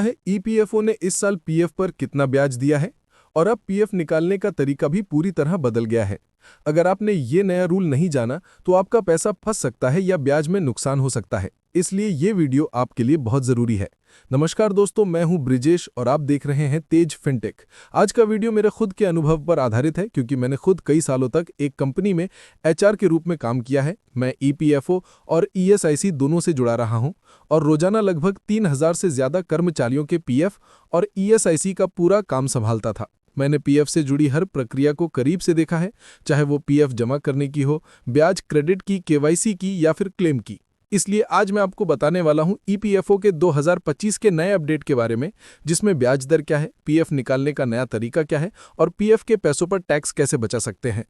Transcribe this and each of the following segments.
है ईपीएफओ ने इस साल पीएफ पर कितना ब्याज दिया है और अब पीएफ निकालने का तरीका भी पूरी तरह बदल गया है। अगर आपने ये नया रूल नहीं जाना तो आपका पैसा फंस सकता है या ब्याज में नुकसान हो सकता है, इसलिए ये वीडियो आपके लिए बहुत जरूरी है। नमस्कार दोस्तों, मैं हूं ब्रिजेश और आप देख रहे हैं तेज फिनटेक। आज का वीडियो मेरे खुद के अनुभव पर आधारित है क्योंकि मैंने खुद कई सालों तक एक कंपनी में एचआर के रूप में काम किया है। मैं ईपीएफओ और ईएसआईसी दोनों से जुड़ा रहा हूं और रोजाना लगभग 3000 से ज्यादा कर्मचारियों के पीएफ और ईएसआईसी का पूरा काम संभालता था। मैंने पीएफ से जुड़ी हर प्रक्रिया को करीब से देखा है, चाहे वो पीएफ जमा करने की हो, ब्याज क्रेडिट की, केवाईसी की या फिर क्लेम की। इसलिए आज मैं आपको बताने वाला हूं ईपीएफओ के 2025 के नए अपडेट के बारे में, जिसमें ब्याज दर क्या है, पीएफ निकालने का नया तरीका क्या है और पीएफ के पैसों पर टैक्स कैसे बचा सकते हैं।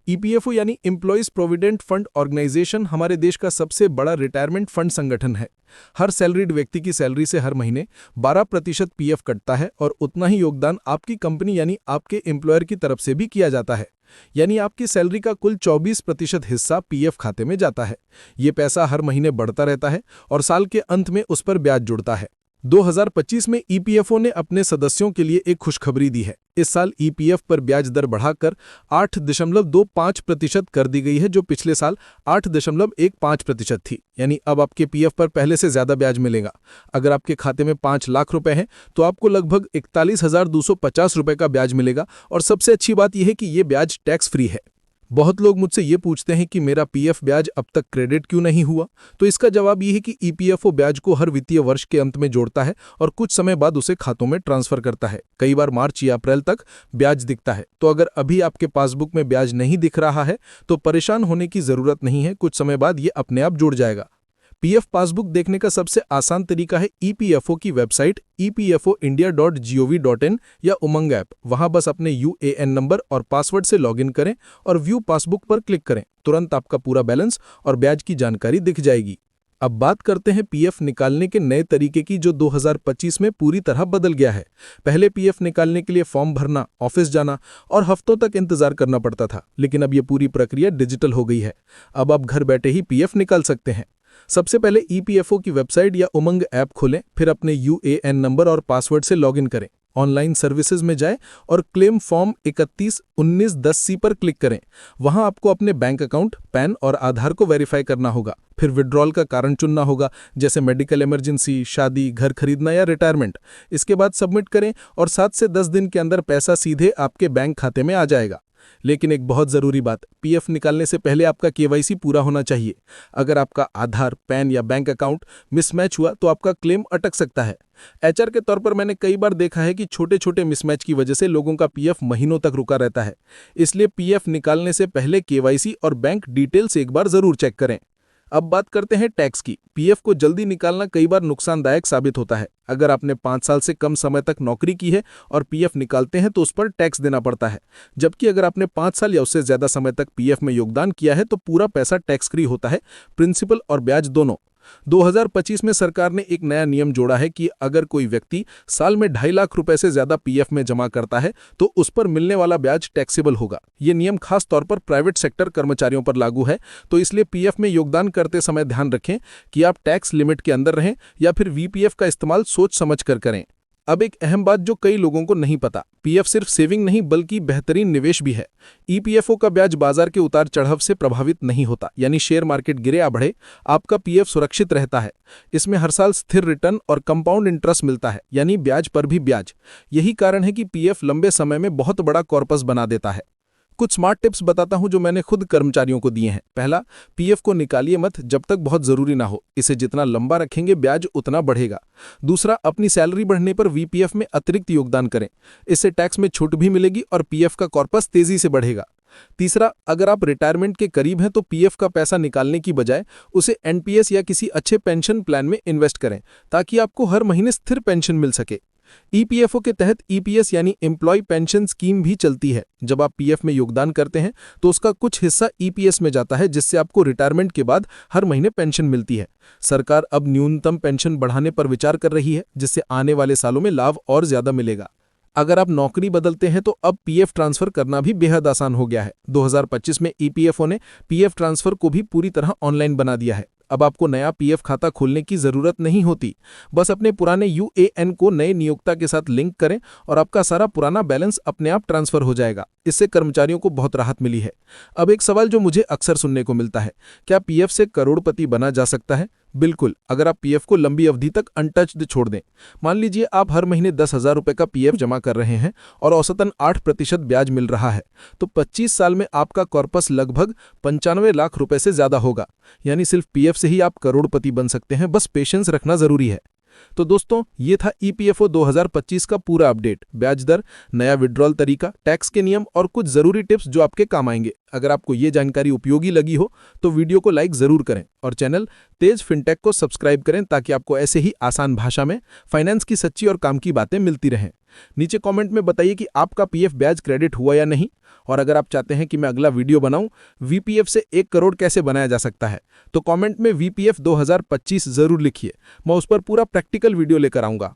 ईपीएफओ यानी एम्प्लॉइज प्रोविडेंट फंड ऑर्गेनाइजेशन हमारे देश का सबसे बड़ा रिटायरमेंट फंड संगठन है। हर सैलरीड व्यक्ति की सैलरी से हर महीने 12% पीएफ कटता है और उतना ही योगदान आपकी कंपनी यानी आपके एम्प्लॉयर की तरफ से भी किया जाता है। यानी आपकी सैलरी का कुल 24% हिस्सा पीएफ खाते में जाता है। ये पैसा हर महीने बढ़ता रहता है और साल के अंत में उस पर ब्याज जुड़ता है। 2025 में ईपीएफओ ने अपने सदस्यों के लिए एक खुशखबरी दी है। इस साल ईपीएफ पर ब्याज दर बढ़ाकर 8.25% कर दी गई है, जो पिछले साल 8.15% थी। यानी अब आपके पीएफ पर पहले से ज्यादा ब्याज मिलेगा। अगर आपके खाते में 5 लाख रुपए हैं तो आपको लगभग 41,250 रुपए का ब्याज मिलेगा और सबसे अच्छी बात यह है कि यह ब्याज टैक्स फ्री है। बहुत लोग मुझसे ये पूछते हैं कि मेरा पीएफ ब्याज अब तक क्रेडिट क्यों नहीं हुआ, तो इसका जवाब ये है कि ईपीएफओ ब्याज को हर वित्तीय वर्ष के अंत में जोड़ता है और कुछ समय बाद उसे खातों में ट्रांसफर करता है। कई बार मार्च या अप्रैल तक ब्याज दिखता है। तो अगर अभी आपके पासबुक में ब्याज नहीं दिख रहा है तो परेशान होने की जरूरत नहीं है, कुछ समय बाद ये अपने आप जुड़ जाएगा। पीएफ पासबुक देखने का सबसे आसान तरीका है ईपीएफओ की वेबसाइट epoindia.gov.in या उमंग ऐप। वहां बस अपने यूएएन नंबर और पासवर्ड से लॉगिन करें और व्यू पासबुक पर क्लिक करें। तुरंत आपका पूरा बैलेंस और ब्याज की जानकारी दिख जाएगी। अब बात करते हैं पीएफ निकालने के नए तरीके की, जो 2025 में पूरी तरह बदल गया है। पहले पीएफ निकालने के लिए फॉर्म भरना, ऑफिस जाना और हफ्तों तक इंतजार करना पड़ता था, लेकिन अब यह पूरी प्रक्रिया डिजिटल हो गई है। अब आप घर बैठे ही पीएफ निकाल सकते हैं। सबसे पहले ईपीएफओ की वेबसाइट या उमंग ऐप खोलें, फिर अपने यूएएन नंबर और पासवर्ड से लॉगिन करें। ऑनलाइन सर्विसेज में जाएं और क्लेम फॉर्म 311910C पर क्लिक करें। वहां आपको अपने बैंक अकाउंट, पैन और आधार को वेरीफाई करना होगा। फिर विड्रॉल का कारण चुनना होगा, जैसे मेडिकल इमरजेंसी, शादी, घर खरीदना या रिटायरमेंट। इसके बाद सबमिट करें और 7 से 10 दिन के अंदर पैसा सीधे आपके बैंक खाते में आ जाएगा। लेकिन एक बहुत जरूरी बात, पीएफ निकालने से पहले आपका केवाईसी पूरा होना चाहिए। अगर आपका आधार, पैन या बैंक अकाउंट मिसमैच हुआ तो आपका क्लेम अटक सकता है। एचआर के तौर पर मैंने कई बार देखा है कि छोटे छोटे मिसमैच की वजह से लोगों का पीएफ महीनों तक रुका रहता है। इसलिए पीएफ निकालने से पहले केवाईसी और बैंक डिटेल्स एक बार जरूर चेक करें। अब बात करते हैं टैक्स की। पीएफ को जल्दी निकालना कई बार नुकसानदायक साबित होता है। अगर आपने 5 साल से कम समय तक नौकरी की है और पीएफ निकालते हैं तो उस पर टैक्स देना पड़ता है, जबकि अगर आपने 5 साल या उससे ज्यादा समय तक पीएफ में योगदान किया है तो पूरा पैसा टैक्स फ्री होता है, प्रिंसिपल और ब्याज दोनों। 2025 में सरकार ने एक नया नियम जोड़ा है कि अगर कोई व्यक्ति साल में 2.5 लाख रुपए से ज्यादा पीएफ में जमा करता है तो उस पर मिलने वाला ब्याज टैक्सेबल होगा। ये नियम खास तौर पर प्राइवेट सेक्टर कर्मचारियों पर लागू है, तो इसलिए पीएफ में योगदान करते समय ध्यान रखें कि आप टैक्स लिमिट के अंदर रहें या फिर वीपीएफ का इस्तेमाल सोच समझ कर करें। अब एक अहम बात जो कई लोगों को नहीं पता, पीएफ सिर्फ सेविंग नहीं बल्कि बेहतरीन निवेश भी है। ईपीएफओ का ब्याज बाजार के उतार चढ़ाव से प्रभावित नहीं होता, यानी शेयर मार्केट गिरे या बढ़े, आपका पीएफ सुरक्षित रहता है। इसमें हर साल स्थिर रिटर्न और कंपाउंड इंटरेस्ट मिलता है, यानी ब्याज पर भी ब्याज। यही कारण है कि पीएफ लंबे समय में बहुत बड़ा कॉर्पस बना देता है। कुछ स्मार्ट टिप्स बताता हूं जो मैंने खुद कर्मचारियों को दिए हैं। पहला, पीएफ को निकालिए मत जब तक बहुत जरूरी ना हो। इसे जितना लंबा रखेंगे ब्याज उतना बढ़ेगा। दूसरा, अपनी सैलरी बढ़ने पर वीपीएफ में अतिरिक्त योगदान करें। इससे टैक्स में छूट भी मिलेगी और पीएफ का कॉर्पस तेजी से बढ़ेगा। तीसरा, अगर आप रिटायरमेंट के करीब हैं तो पीएफ का पैसा निकालने की बजाय उसे एनपीएस या किसी अच्छे पेंशन प्लान में इन्वेस्ट करें, ताकि आपको हर महीने स्थिर पेंशन मिल सके। ईपीएफओ के तहत ईपीएस यानी एम्प्लॉय पेंशन स्कीम भी चलती है। जब आप पीएफ में योगदान करते हैं तो उसका कुछ हिस्सा ईपीएस में जाता है, जिससे आपको रिटायरमेंट के बाद हर महीने पेंशन मिलती है। सरकार अब न्यूनतम पेंशन बढ़ाने पर विचार कर रही है, जिससे आने वाले सालों में लाभ और ज्यादा मिलेगा। अगर आप नौकरी बदलते हैं तो अब पीएफ ट्रांसफर करना भी बेहद आसान हो गया है। 2025 में ईपीएफओ ने पीएफ ट्रांसफर को भी पूरी तरह ऑनलाइन बना दिया है। अब आपको नया पीएफ खाता खोलने की जरूरत नहीं होती। बस अपने पुराने यूएएन को नए नियोक्ता के साथ लिंक करें और आपका सारा पुराना बैलेंस अपने आप ट्रांसफर हो जाएगा। इससे कर्मचारियों को बहुत राहत मिली है। अब एक सवाल जो मुझे अक्सर सुनने को मिलता है, क्या पीएफ से करोड़पति बना जा सकता है? बिल्कुल, अगर आप पीएफ को लंबी अवधि तक अनटच्ड छोड़ दें। मान लीजिए आप हर महीने 10,000 रुपए का पीएफ जमा कर रहे हैं और औसतन 8% ब्याज मिल रहा है, तो 25 साल में आपका कॉर्पस लगभग 95 लाख रुपए से ज्यादा होगा। यानी सिर्फ पीएफ से ही आप करोड़पति बन सकते हैं, बस पेशेंस रखना जरूरी है। तो दोस्तों, ये था ईपीएफओ 2025 का पूरा अपडेट। ब्याज दर, नया विड्रॉल तरीका, टैक्स के नियम और कुछ जरूरी टिप्स जो आपके काम आएंगे। अगर आपको ये जानकारी उपयोगी लगी हो तो वीडियो को लाइक जरूर करें और चैनल तेज फिनटेक को सब्सक्राइब करें ताकि आपको ऐसे ही आसान भाषा में फाइनेंस की सच्ची और काम की बातें मिलती रहें। नीचे कमेंट में बताइए कि आपका पीएफ ब्याज क्रेडिट हुआ या नहीं, और अगर आप चाहते हैं कि मैं अगला वीडियो बनाऊं वीपीएफ से 1 करोड़ कैसे बनाया जा सकता है, तो कमेंट में वीपीएफ 2025 जरूर लिखिए। मैं उस पर पूरा प्रैक्टिकल वीडियो लेकर आऊंगा।